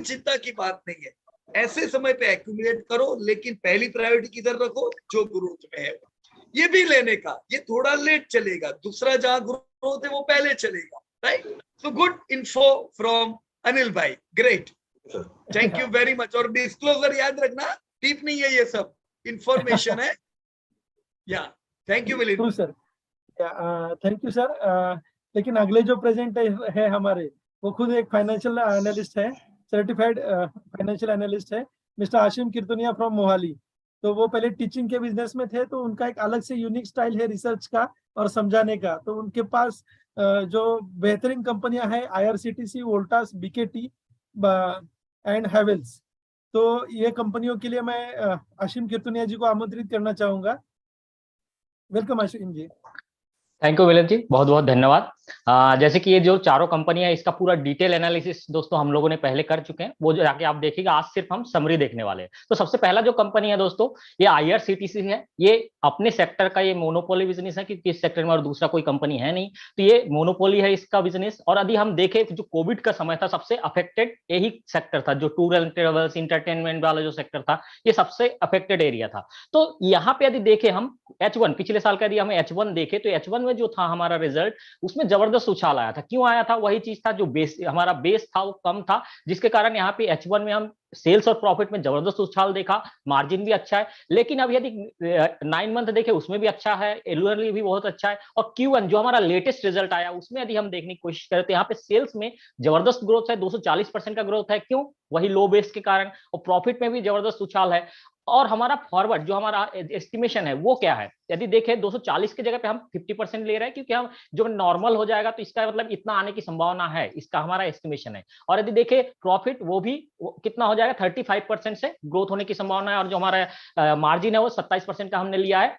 चिंता की बात नहीं है। ऐसे समय पे एक्यूमुलेट करो, लेकिन पहली प्रायोरिटी किधर रखो, जो ग्रोथ में है। ये भी लेने का, ये थोड़ा लेट चलेगा, दूसरा जहां ग्रोथ है वो पहले चलेगा, right. So good info from Anil भाई, great, thank you very much. और डिस्क्लोजर याद रखना, टिप नहीं है, ये सब इंफॉर्मेशन है। या thank you Milind sir, thank you sir. लेकिन अगले जो प्रेजेंट है हमारे, वो खुद एक फाइनेंशियल एनालिस्ट है, सर्टिफाइड फाइनेंशियल एनालिस्ट है, मिस्टर आशिम कीर्तनिया फ्रॉम मोहाली। तो वो पहले टीचिंग के बिजनेस में थे, तो उनका एक अलग से यूनिक स्टाइल है रिसर्च का और समझाने का। तो उनके पास जो बेहतरीन कंपनियां हैं, IRCTC, Voltas, BKT and Havells. तो ये कंपनियों के लिए मैं आशिम कीर्तनिया जी को आमंत्रित करना चाहूंगा। Welcome Ashim ji. Thank you Milind ji, बहुत बहुत धन्यवाद। जैसे कि ये जो चारों कंपनियां है, इसका पूरा डिटेल एनालिसिस दोस्तों हम लोगों ने पहले कर चुके हैं, वो जाके आप देखिएगा। आज सिर्फ हम समरी देखने वाले हैं। तो सबसे पहला जो कंपनी है दोस्तों, ये आईआरसीटीसी है। ये अपने सेक्टर का ये मोनोपोली बिजनेस है, क्योंकि इस सेक्टर में और दूसरा कोई कंपनी है नहीं, तो ये मोनोपोली है इसका बिजनेस। और यदि हम देखें, जो कोविड का समय था, सबसे अफेक्टेड यही सेक्टर था, जो टूर एंड ट्रेवल्स, इंटरटेनमेंट वाला जो सेक्टर था, ये सबसे अफेक्टेड एरिया था। तो यहाँ पे यदि देखें हम H1, पिछले साल का यदि हम H1 देखें, तो H1 में जो था हमारा रिजल्ट, उसमें जबरदस्त उछाल आया था। क्यों आया था? वही चीज था, जो बेस हमारा बेस था वो कम था, जिसके कारण यहाँ पे H1 में हम सेल्स और प्रॉफिट में जबरदस्त उछाल देखा, मार्जिन भी अच्छा है। लेकिन अब यदि 9 मंथ देखे, उसमें भी अच्छा है, एनुअली भी बहुत अच्छा है। और Q1 जो हमारा लेटेस्ट रिजल्ट आया, उसमें यदि हम देखने की कोशिश करें, तो यहाँ पे सेल्स में जबरदस्त ग्रोथ है, 240% का ग्रोथ है। क्यों? वही लो बेस के कारण। और प्रॉफिट में भी जबरदस्त उछाल है। और हमारा फॉरवर्ड जो हमारा एस्टिमेशन है वो क्या है? यदि देखें 240 की जगह पे हम 50% ले रहे हैं, क्योंकि हम जो नॉर्मल हो जाएगा, तो इसका मतलब इतना आने की संभावना है, इसका हमारा एस्टिमेशन है। और यदि देखें प्रॉफिट, वो भी कितना हो जाएगा, 35% से ग्रोथ होने की संभावना है। और जो हमारा मार्जिन है वो 27% का हमने लिया है।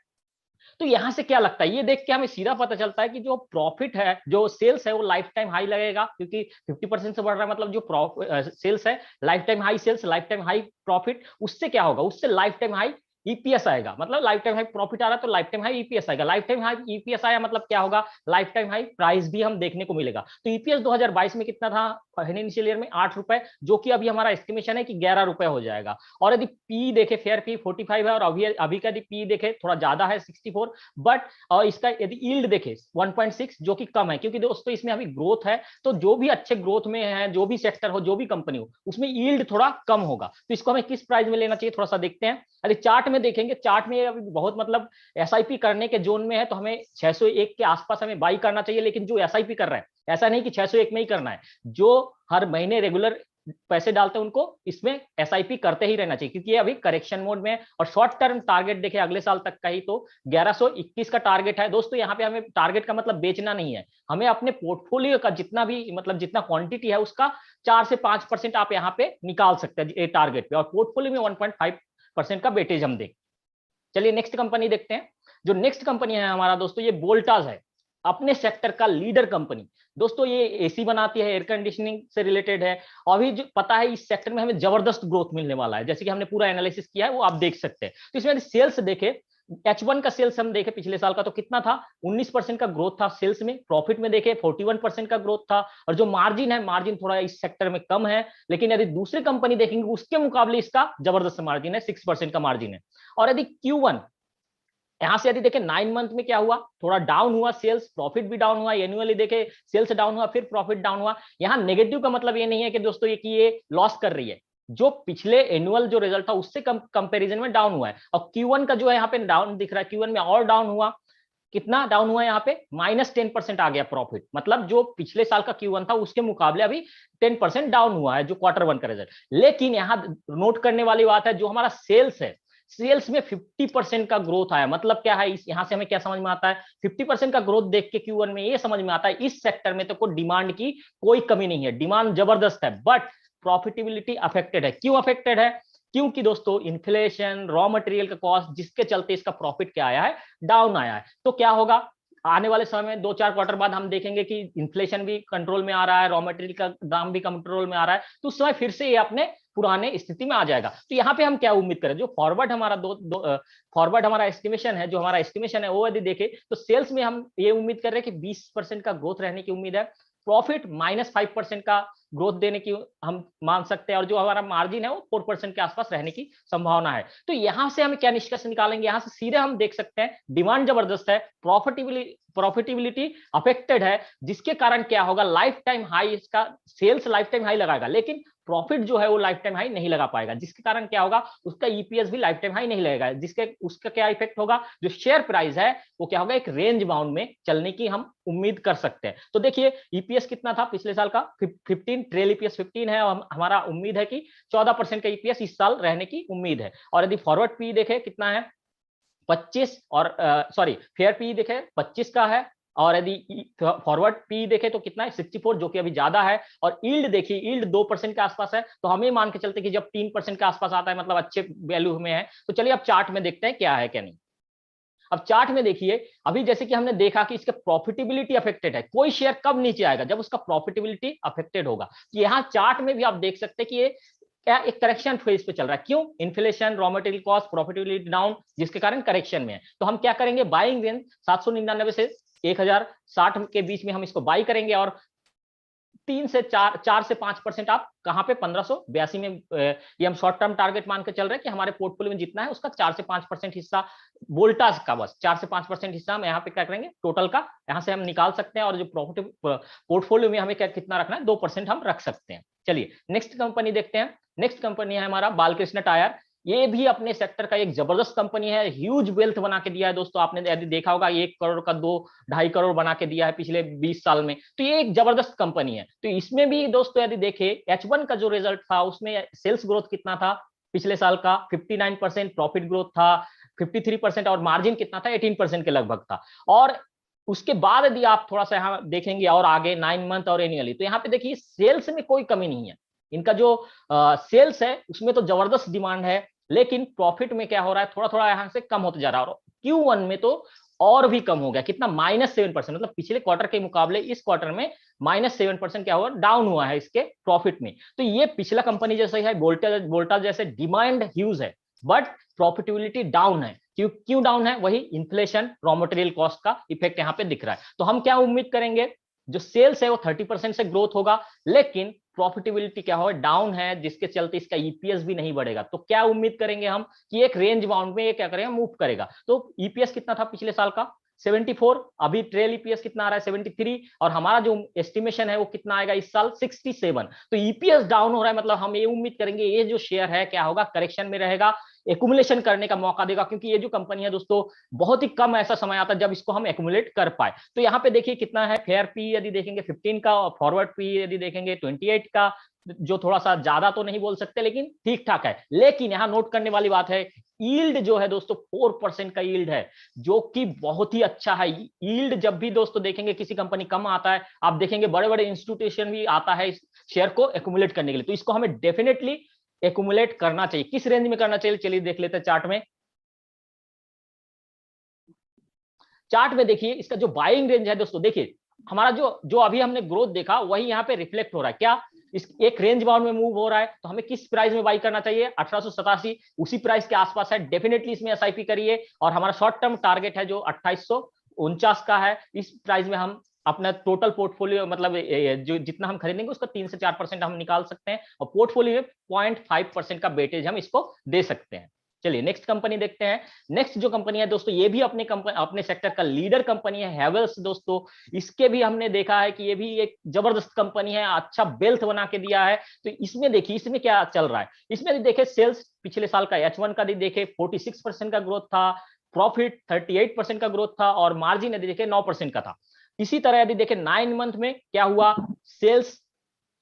तो यहां से क्या लगता है, ये देख के हमें सीधा पता चलता है कि जो प्रॉफिट है, जो सेल्स है, वो लाइफ टाइम हाई लगेगा, क्योंकि 50% से बढ़ रहा है। मतलब जो सेल्स है, lifetime high sales, lifetime high profit. उससे क्या होगा? उससे लाइफ टाइम हाई ईपीएस आएगा। मतलब लाइफ टाइम हाई प्रॉफिट आ रहा है, तो लाइफ टाइम हाई ईपीएस आएगा। लाइफ टाइम हाई ईपीएस आया मतलब क्या होगा? लाइफ टाइम हाई प्राइस भी हम देखने को मिलेगा। तो ईपीएस 2022 में कितना था? फाइनेंशियल ईयर में 8 रुपए, जो कि अभी हमारा एस्टिमेशन है कि 11 रुपए हो जाएगा। और यदि पी देखे, फेयर पी 45 है, और अभी का यदि पी देखे, थोड़ा ज्यादा है, 64। बट और इसका यदि यील्ड देखे 1.6, जो कि कम है, क्योंकि दोस्तों इसमें अभी ग्रोथ है। तो जो भी अच्छे ग्रोथ में है, जो भी सेक्टर हो, जो भी कंपनी हो, उसमें यील्ड थोड़ा कम होगा। तो इसको हमें किस प्राइस में लेना चाहिए, थोड़ा सा देखते हैं। यदि चार्ट में देखेंगे, चार्ट में अभी बहुत मतलब एसआईपी करने के जोन में है, तो हमें 601 के आसपास हमें बाई करना चाहिए। लेकिन जो एसआईपी कर रहा है, ऐसा नहीं कि 601 में ही करना है, जो हर महीने रेगुलर पैसे डालते हैं, उनको इसमें एसआईपी करते ही रहना चाहिए, क्योंकि ये अभी करेक्शन मोड में है। और शॉर्ट टर्म टारगेट देखें अगले साल तक का ही, तो 1121 का टारगेट है दोस्तों। यहाँ पे हमें टारगेट का मतलब बेचना नहीं है, हमें अपने पोर्टफोलियो का जितना भी मतलब जितना क्वांटिटी है, उसका 4 से 5% आप यहाँ पे निकाल सकते हैं टारगेट पे। और पोर्टफोलियो में 1.5% का वेटेज हम दें। चलिए नेक्स्ट कंपनी देखते हैं। जो नेक्स्ट कंपनी है हमारा दोस्तों, ये वोल्टास है, अपने सेक्टर का लीडर कंपनी। दोस्तों ये एसी बनाती है, एयर कंडीशनिंग से रिलेटेड है। और अभी जो पता है, इस सेक्टर में हमें जबरदस्त ग्रोथ मिलने वाला है, जैसे कि हमने पूरा एनालिसिस किया है, वो आप देख सकते हैं। तो इसमें सेल्स देखे, H1 का सेल्स हम देखे पिछले साल का, तो कितना था? 19% का ग्रोथ था सेल्स में। प्रॉफिट में देखे 41% का ग्रोथ था। और जो मार्जिन है, मार्जिन थोड़ा इस सेक्टर में कम है, लेकिन यदि दूसरी कंपनी देखेंगे, उसके मुकाबले इसका जबरदस्त मार्जिन है, 6% का मार्जिन है। और यदि Q1 यहां से यदि देखें 9 मंथ में क्या हुआ, थोड़ा डाउन हुआ सेल्स, प्रॉफिट भी डाउन हुआ। एनुअली देखे सेल्स डाउन हुआ, फिर प्रॉफिट डाउन हुआ। यहाँ नेगेटिव का मतलब ये नहीं है कि दोस्तों ये लॉस कर रही है, जो पिछले एनुअल जो रिजल्ट था उससे कंपैरिजन में डाउन हुआ है। और Q1 का जो है यहाँ पे डाउन दिख रहा है, Q1 में और डाउन हुआ। कितना डाउन हुआ यहाँ पे? -10% आ गया प्रॉफिट। मतलब जो पिछले साल का Q1 था, उसके मुकाबले अभी 10% डाउन हुआ है, जो Q1 का रिजल्ट। लेकिन यहाँ नोट करने वाली बात है, जो हमारा सेल्स है, सेल्स में 50% का ग्रोथ आया। मतलब क्या है, इस यहां से हमें क्या समझ में आता है? 50% का ग्रोथ देख के Q1 में ये समझ में आता है, इस सेक्टर में तो कोई डिमांड की कोई कमी नहीं है, डिमांड जबरदस्त है। बट प्रॉफिटेबिलिटी अफेक्टेड है। क्यों अफेक्टेड है? क्योंकि दोस्तों इन्फ्लेशन, रॉ मटेरियल का कॉस्ट, जिसके चलते इसका प्रॉफिट क्या आया है? डाउन आया है। तो क्या होगा आने वाले समय में? 2-4 क्वार्टर बाद हम देखेंगे कि इन्फ्लेशन भी कंट्रोल में आ रहा है, रॉ मटेरियल का दाम भी कंट्रोल में आ रहा है, तो उस समय फिर से ये अपने पुराने स्थिति में आ जाएगा। तो यहाँ पे हम क्या उम्मीद करें? जो फॉरवर्ड हमारा फॉरवर्ड हमारा एस्टिमेशन है, जो हमारा एस्टिमेशन है, वो यदि देखें, तो सेल्स में हम ये उम्मीद कर रहे हैं कि 20% का ग्रोथ रहने की उम्मीद है। प्रॉफिट -5% का ग्रोथ देने की हम मान सकते हैं, और जो हमारा मार्जिन है वो 4% के आसपास रहने की संभावना है। तो यहां से हम क्या निष्कर्ष निकालेंगे, यहां से सीधे हम देख सकते हैं डिमांड जबरदस्त है, प्रॉफिटेबिलिटी अफेक्टेड है, जिसके कारण क्या होगा, लाइफ टाइम हाई, इसका सेल्स लाइफ टाइम हाई लगाएगा लेकिन प्रॉफिट जो है वो लाइफ टाइम हाई नहीं लगा पाएगा, जिसके कारण क्या होगा, उसका ईपीएस भी लाइफ टाइम हाई नहीं लगेगा, जिसके उसका क्या इफेक्ट होगा, जो शेयर प्राइस है वो क्या होगा, एक रेंज बाउंड में चलने की हम उम्मीद कर सकते हैं। तो देखिए ईपीएस कितना था पिछले साल का, 15, ट्रेल ईपीएस 15 है, और हमारा उम्मीद है कि 14% का ईपीएस इस साल रहने की उम्मीद है। और यदि फॉरवर्ड पी देखे कितना है 25, और सॉरी फेयर पी देखे 25 का है, और यदि फॉरवर्ड पी देखे तो कितना है 64, जो कि अभी ज्यादा है। और यील्ड देखिए, यील्ड 2% के आसपास है, तो हमें मान के चलते कि जब 3% के आसपास आता है मतलब अच्छे वैल्यू में है। तो चलिए अब चार्ट में देखते हैं क्या है क्या नहीं। अब चार्ट में देखिए, अभी जैसे कि हमने देखा कि इसके प्रॉफिटेबिलिटी अफेक्टेड है, कोई शेयर कब नीचे आएगा, जब उसका प्रॉफिटेबिलिटी अफेक्टेड होगा। यहाँ चार्ट में भी आप देख सकते हैं कि ये क्या एक करेक्शन फेज पे चल रहा है। क्यों? Inflation, raw material cost, profitability down, जिसके कारण करेक्शन में है। तो हम क्या करेंगे, बाइंग रेंज 799 से 1060 के बीच में हम इसको बाई करेंगे, और 3 से 4 से 5% आप कहां पे 1582 में, ये हम शॉर्ट टर्म टारगेट मान के चल रहे हैं कि हमारे पोर्टफोलियो में जितना है उसका 4 से 5% हिस्सा वोल्टास का, बस 4 से 5% हिस्सा हम यहाँ पे क्या करेंगे टोटल का, यहाँ से हम निकाल सकते हैं। और जो प्रॉफिट पोर्टफोलियो में हमें क्या कितना रखना है, 2% हम रख सकते हैं। चलिए नेक्स्ट कंपनी देखते हैं। नेक्स्ट कंपनी है हमारा बालकृष्ण टायर। ये भी अपने सेक्टर का एक जबरदस्त कंपनी है, ह्यूज वेल्थ बना के दिया है दोस्तों। आपने यदि देखा होगा 1 करोड़ का 2-2.5 करोड़ बना के दिया है पिछले 20 साल में। तो ये एक जबरदस्त कंपनी है। तो इसमें भी दोस्तों यदि देखें H1 का जो रिजल्ट था उसमें सेल्स ग्रोथ कितना था पिछले साल का, 59%, प्रॉफिट ग्रोथ था 53%, और मार्जिन कितना था 18% के लगभग था। और उसके बाद यदि आप थोड़ा सा यहाँ देखेंगे और आगे 9 मंथ और एनुअली, तो यहाँ पे देखिए सेल्स में कोई कमी नहीं है। इनका जो सेल्स है उसमें तो जबरदस्त डिमांड है, लेकिन प्रॉफिट में क्या हो रहा है, थोड़ा थोड़ा यहाँ से कम होते जा रहा है। और Q1 में तो और भी कम हो गया, कितना, -7%, मतलब पिछले क्वार्टर के मुकाबले इस क्वार्टर में -7% क्या हुआ, डाउन हुआ है इसके प्रॉफिट में। तो ये पिछला कंपनी जैसे है, वोल्टास जैसे डिमांड ह्यूज है बट प्रॉफिटेबिलिटी डाउन है। क्यों डाउन है? वही इन्फ्लेशन, रॉ मटेरियल कॉस्ट का इफेक्ट यहाँ पे दिख रहा है। तो हम क्या उम्मीद करेंगे, जो सेल्स है वो 30% से ग्रोथ होगा, लेकिन प्रॉफिटेबिलिटी क्या हो, डाउन है, जिसके चलते इसका ईपीएस भी नहीं बढ़ेगा। तो क्या उम्मीद करेंगे हम कि एक रेंज बाउंड में ये क्या करेगा, मूव करेगा। तो ईपीएस कितना था पिछले साल का 74, अभी ट्रेल ईपीएस कितना आ रहा है 73, और हमारा जो एस्टिमेशन है वो कितना आएगा इस साल 67। तो ईपीएस डाउन हो रहा है, मतलब हम ये उम्मीद करेंगे ये जो शेयर है क्या होगा, करेक्शन में रहेगा, एक्युमुलेशन करने का मौका देगा, क्योंकि ये जो कंपनी है दोस्तों बहुत ही कम ऐसा समय आता है जब इसको हम एक्युमुलेट कर पाए। तो यहाँ पे देखिए कितना है, फेयर पी यदि देखेंगे 15 का, और फॉरवर्ड पी यदि देखेंगे 28 का, जो थोड़ा सा ज्यादा तो नहीं बोल सकते लेकिन ठीक ठाक है। लेकिन यहाँ नोट करने वाली बात है, यील्ड जो है दोस्तों 4% का यील्ड है, जो कि बहुत ही अच्छा है। यील्ड जब भी दोस्तों देखेंगे किसी कंपनी कम आता है, आप देखेंगे बड़े बड़े इंस्टीट्यूशन भी आता है इस शेयर को एक्युमुलेट करने के लिए। तो इसको हमें डेफिनेटली एक्युमुलेट करना चाहिए। किस रेंज में करना चाहिए, चलिए देख लेते हैं चार्ट में। चार्ट में देखिए इसका जो बाइंग रेंज है दोस्तों, देखिए हमारा जो अभी हमने ग्रोथ देखा वही यहाँ पे रिफ्लेक्ट हो रहा है। क्या इस एक रेंज बाउंड में मूव हो रहा है, तो हमें किस प्राइस में बाई करना चाहिए, 1887, उसी प्राइस के आसपास है, डेफिनेटली इसमें एसआईपी करिए। और हमारा शॉर्ट टर्म टारगेट है जो 2849 का है, इस प्राइस में हम अपना टोटल पोर्टफोलियो, मतलब जो जितना हम खरीदेंगे उसका 3 से 4% हम निकाल सकते हैं, और पोर्टफोलियो में 0.5% का वेटेज हम इसको दे सकते हैं। चलिए नेक्स्ट कंपनी देखते हैं। नेक्स्ट जो कंपनी है दोस्तों, ये भी अपने सेक्टर का लीडर कंपनी है, हैवेल्स दोस्तों। इसके भी हमने देखा है कि ये भी एक जबरदस्त कंपनी है, अच्छा वेल्थ बना के दिया है। तो इसमें देखिए इसमें क्या चल रहा है, इसमें देखे सेल्स पिछले साल का H1 का देखे 46% का ग्रोथ था, प्रॉफिट 38% का ग्रोथ था, और मार्जिन यदि देखे 9% का था। इसी तरह यदि देखे 9 मंथ में क्या हुआ, सेल्स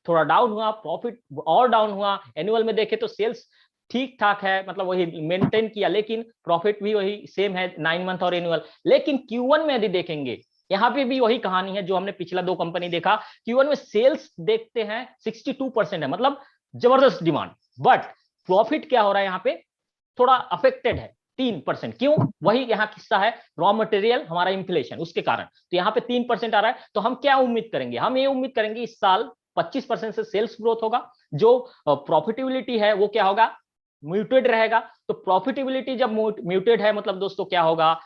थोड़ा डाउन हुआ, प्रॉफिट और डाउन हुआ। एनुअल में देखे तो सेल्स ठीक ठाक है, मतलब वही मेंटेन किया, लेकिन प्रॉफिट भी वही सेम है 9 मंथ और एनुअल। लेकिन Q1 में यदि देखेंगे, यहाँ पे भी वही कहानी है जो हमने पिछला 2 कंपनी देखा। Q1 में सेल्स देखते हैं 62% है, मतलब जबरदस्त डिमांड, बट प्रॉफिट क्या हो रहा है यहाँ पे, थोड़ा अफेक्टेड है 3%। क्यों? वही यहाँ किस्सा है, रॉ मटेरियल, हमारा इन्फ्लेशन, उसके कारण। तो यहाँ पे 3% आ रहा है। तो हम क्या उम्मीद करेंगे, हम ये उम्मीद करेंगे इस साल 25% से सेल्स ग्रोथ होगा, जो प्रॉफिटेबिलिटी है वो क्या होगा, म्यूटेड रहेगा। तो प्रॉफिटेबिलिटी जब म्यूटेड है, मतलब दोस्तों क्या होगा,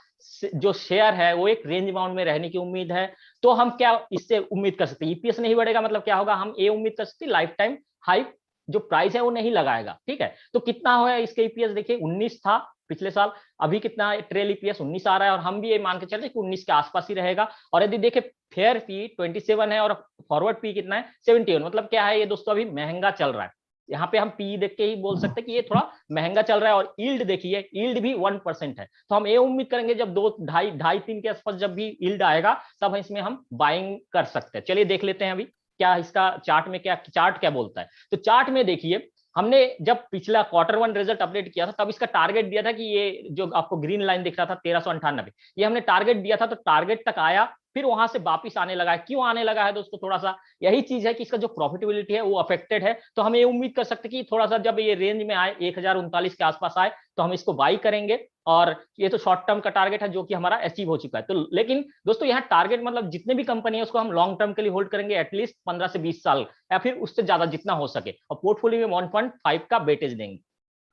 जो शेयर है वो एक रेंज बाउंड में रहने की उम्मीद है। तो हम क्या इससे उम्मीद कर सकते हैं? ईपीएस नहीं बढ़ेगा मतलब क्या होगा? हम ये उम्मीद कर सकते हैं लाइफ टाइम हाई जो प्राइस है वो नहीं लगाएगा। ठीक है, तो कितना हुआ इसके ईपीएस देखिए 19 था पिछले साल, अभी कितना ट्रेल ईपीएस 19 आ रहा है, और हम भी ये मान के चलते कि 19 के आसपास ही रहेगा। और यदि देखे फेयर पी 27 है और फॉरवर्ड पी कितना है 71, मतलब क्या है ये दोस्तों अभी महंगा चल रहा है। यहाँ पे हम पी देख के ही बोल सकते हैं कि ये थोड़ा महंगा चल रहा है। और यील्ड देखिए, यील्ड भी 1% है, तो हम ये उम्मीद करेंगे जब 2-2.5-3 के आसपास जब भी यील्ड आएगा तब इसमें हम बाइंग कर सकते हैं। चलिए देख लेते हैं अभी क्या इसका चार्ट में क्या बोलता है। तो चार्ट में देखिए, हमने जब पिछला Q1 रिजल्ट अपडेट किया था तब इसका टारगेट दिया था कि ये जो आपको ग्रीन लाइन दिख रहा था 1398, ये हमने टारगेट दिया था, तो टारगेट तक आया, फिर वहां से वापिस आने लगा है। क्यों आने लगा है दोस्तों? थोड़ा सा यही चीज है कि इसका जो प्रॉफिटेबिलिटी है वो अफेक्टेड है। तो हम ये उम्मीद कर सकते हैं कि थोड़ा सा जब ये रेंज में आए 1039 के आसपास आए तो हम इसको बाई करेंगे। और ये तो शॉर्ट टर्म का टारगेट है जो कि हमारा अचीव हो चुका है। तो लेकिन दोस्तों यहाँ टारगेट मतलब जितने भी कंपनी है उसको हम लॉन्ग टर्म के लिए होल्ड करेंगे, एटलीस्ट 15 से 20 साल या फिर उससे ज्यादा जितना हो सके, और पोर्टफोलियो में 1.5 का वेटेज देंगे।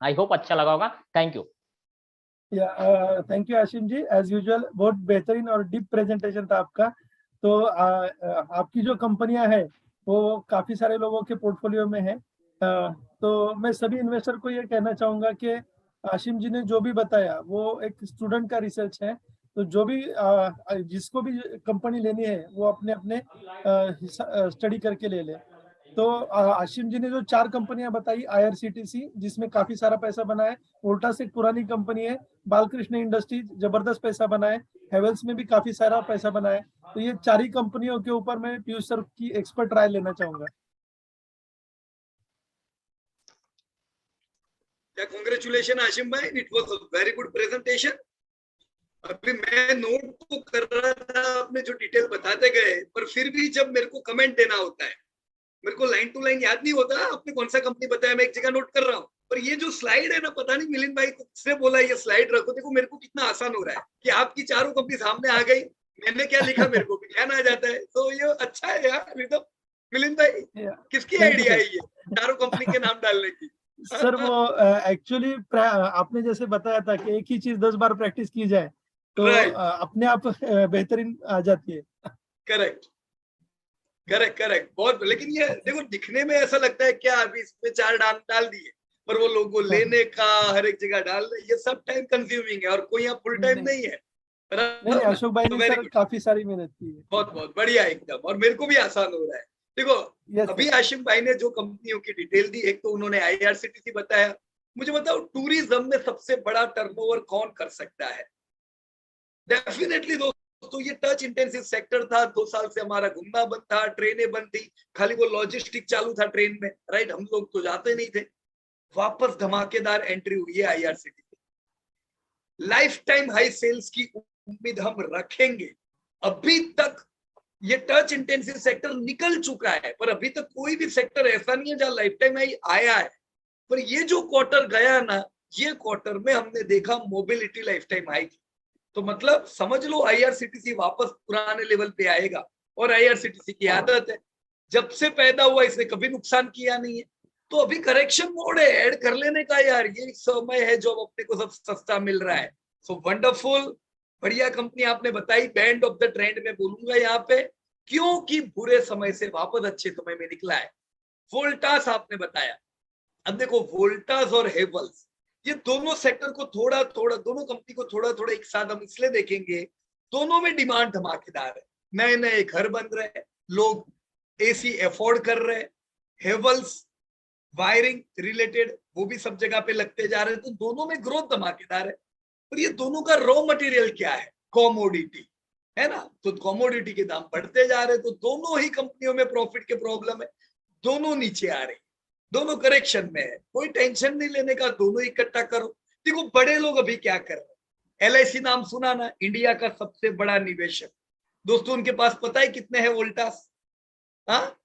आई होप अच्छा लगा होगा। Thank you. Thank you Ashim ji, as usual बहुत बेहतरीन और डीप प्रेजेंटेशन था आपका। तो आपकी जो कंपनियां हैं वो काफी सारे लोगों के पोर्टफोलियो में है। तो मैं सभी इन्वेस्टर को ये कहना चाहूंगा कि आशिम जी ने जो भी बताया वो एक स्टूडेंट का रिसर्च है। तो जो भी जिसको भी कंपनी लेनी है वो अपने अपने स्टडी करके ले ले। तो आशिम जी ने जो 4 कंपनियां बताई, IRCTC जिसमें काफी सारा पैसा बना है, वोल्टास एक पुरानी कंपनी है, बालकृष्ण इंडस्ट्रीज जबरदस्त पैसा बना है, हेवेल्स में भी काफी सारा पैसा बना है। तो ये 4 ही कंपनियों के ऊपर मैं पीयूष सर की एक्सपर्ट राय लेना चाहूंगा। कांग्रेचुलेशन आशिम भाई, it was a very good presentation. अभी मैं नोट तो कर रहा था, आपने जो डिटेल बताते गए, पर फिर भी जब मेरे को कमेंट देना होता है, मेरे को लाइन टू लाइन याद नहीं होता आपने कौन सा कंपनी बताया, मैं एक जगह नोट कर रहा हूँ। पर ये जो स्लाइड है ना, पता नहीं मिलिंद भाई किसने बोला ये स्लाइड रखो, देखो मेरे को कितना आसान हो रहा है कि आपकी चारों कंपनी सामने आ गई, मैंने क्या लिखा मेरे को भी ध्यान आ जाता है। तो ये अच्छा है यार रिदम। मिलिंद भाई किसकी आइडिया है ये चारों कंपनी के नाम डालने की? सर वो एक्चुअली आपने जैसे बताया था कि एक ही चीज 10 बार प्रैक्टिस की जाए तो अपने आप बेहतरीन आ जाती है। करेक्ट करेक्ट करेक्ट, बहुत। लेकिन ये देखो दिखने में ऐसा लगता है क्या अभी इसमें 4 डाल दिए, पर वो लोगों लेने का हर एक जगह डाल रहे, ये सब टाइम कंज्यूमिंग है और कोई यहाँ फुल टाइम नहीं है। नहीं, अशोक भाई ने सर काफी सारी मेहनत की है। बहुत बहुत बढ़िया एकदम, और मेरे को भी आसान हो रहा है। देखो अभी आशिम भाई ने जो कंपनियों की डिटेल दी, एक तो उन्होंने IRCTC बताया। मुझे बताओ टूरिज्म में सबसे बड़ा टर्नओवर कौन कर सकता है? डेफिनेटली दोस्तों ये टच इंटेंसिव सेक्टर था। 2 साल से हमारा घूमना बंद था, ट्रेनें बंद थी, खाली वो लॉजिस्टिक चालू था ट्रेन में, राइट? हम लोग तो जाते नहीं थे। वापस धमाकेदार एंट्री हुई है IRCTC। Lifetime high sales की उम्मीद हम रखेंगे। अभी तक ये टच इंटेंसिव सेक्टर निकल चुका है, पर अभी तक कोई भी सेक्टर ऐसा नहीं है जहां लाइफ टाइम हाई आया है। पर ये जो क्वार्टर गया ना, ये क्वार्टर में हमने देखा मोबिलिटी लाइफ टाइम हाई थी। तो मतलब समझ लो IRCTC वापस पुराने लेवल पे आएगा। और IRCTC की आदत है, जब से पैदा हुआ इसने कभी नुकसान किया नहीं है। तो अभी करेक्शन मोड है, ऐड कर लेने का यार, ये समय है जो अपने को सब सस्ता मिल रहा है। सो वंडरफुल, बढ़िया कंपनी आपने बताई, बैंड ऑफ द ट्रेंड में बोलूंगा यहाँ पे, क्योंकि बुरे समय से वापस अच्छे समय में निकला है। वोल्टास आपने बताया। अब देखो वोल्टास और हेवल्स, ये दोनों सेक्टर को थोड़ा थोड़ा, दोनों कंपनी को थोड़ा थोड़ा एक साथ हम इसलिए देखेंगे, दोनों में डिमांड धमाकेदार है। नए नए घर बन रहे हैं, लोग AC अफोर्ड कर रहे हैं। हेवल्स वायरिंग रिलेटेड वो भी सब जगह पे लगते जा रहे हैं, तो दोनों में ग्रोथ धमाकेदार है। और ये दोनों का रॉ मटेरियल क्या है? कॉमोडिटी है ना। तो कॉमोडिटी के दाम बढ़ते जा रहे हैं, तो दोनों ही कंपनियों में प्रॉफिट के प्रॉब्लम है, दोनों नीचे आ रहे हैं, दोनों करेक्शन में है। कोई टेंशन नहीं लेने का, दोनों इकट्ठा करो। देखो बड़े लोग अभी क्या कर रहे हैं, LIC नाम सुना ना, इंडिया का सबसे बड़ा निवेशक दोस्तों, उनके पास पता है कितने हैं वोल्टास? हाँ,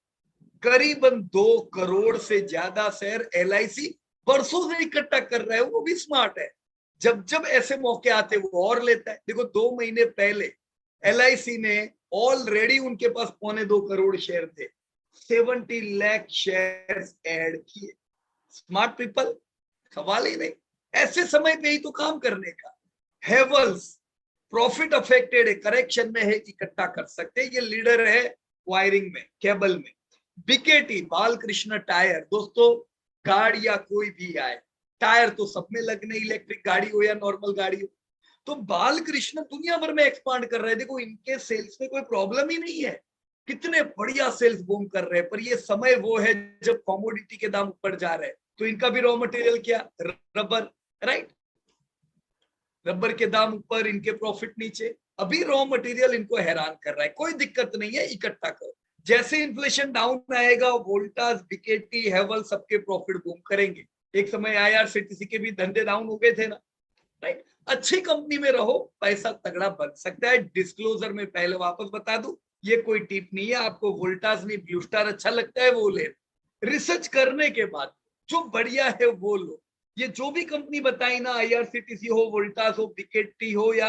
करीबन 2 करोड़ से ज्यादा शेयर LIC वर्षों से इकट्ठा कर रहा है। वो भी स्मार्ट है, जब जब ऐसे मौके आते वो और लेता है। देखो 2 महीने पहले LIC ने ऑलरेडी उनके पास 2.25 करोड़ शेयर थे, 70 लाख शेयर्स ऐड किए। स्मार्ट पीपल, सवाल ही नहीं। ऐसे समय पे ही तो काम करने का। हेवल्स प्रॉफिट अफेक्टेड है, करेक्शन में है, इकट्ठा कर सकते हैं। ये लीडर है वायरिंग में, केबल में। बीकेटी बालकृष्ण टायर, दोस्तों गाड़ी या कोई भी आए, टायर तो सब में लगने, इलेक्ट्रिक गाड़ी हो या नॉर्मल गाड़ी हो। तो बालकृष्ण दुनिया भर में एक्सपांड कर रहे हैं। देखो इनके सेल्स में कोई प्रॉब्लम ही नहीं है, कितने बढ़िया सेल्स बूम कर रहे हैं। पर ये समय वो है जब कमोडिटी के दाम ऊपर जा रहे हैं। तो इनका भी रॉ मटेरियल क्या, रबर, राइट। रबर के दाम ऊपर, इनके प्रॉफिट नीचे। अभी रॉ मटेरियल इनको हैरान कर रहा है, कोई दिक्कत नहीं है, इकट्ठा करो। जैसे इन्फ्लेशन डाउन आएगा, वोल्टास, बीकेटी, हेवल सबके प्रॉफिट बूम करेंगे। एक समय आईआरसीटीसी के भी धंधे डाउन हो गए थे ना, राइट। अच्छी कंपनी में रहो, पैसा तगड़ा बन सकता है। डिस्क्लोजर में पहले वापस बता दूं, ये कोई टिप नहीं है। आपको वोल्टास नहीं ब्लू स्टार अच्छा लगता है वो ले, रिसर्च करने के बाद जो बढ़िया है वो लो। ये जो भी कंपनी बताई ना, आईआरसीटीसी हो, वोल्टास हो, बीकेटी हो या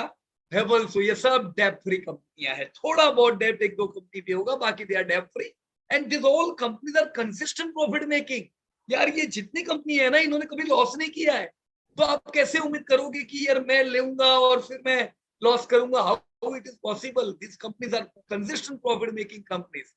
हेवल्स हो, ये सब डेब्ट फ्री कंपनियां हैं। थोड़ा बहुत डेब्ट एक दो कंपनी पे होगा, बाकी दे आर डेब्ट free and this all companies are consistent profit making. यार ये जितनी कंपनी है ना, इन्होंने कभी लॉस नहीं किया है। तो आप कैसे उम्मीद करोगे कि यार मैं लूंगा और फिर मैं लॉस करूंगा? How it is possible? This companies are consistent profit making companies.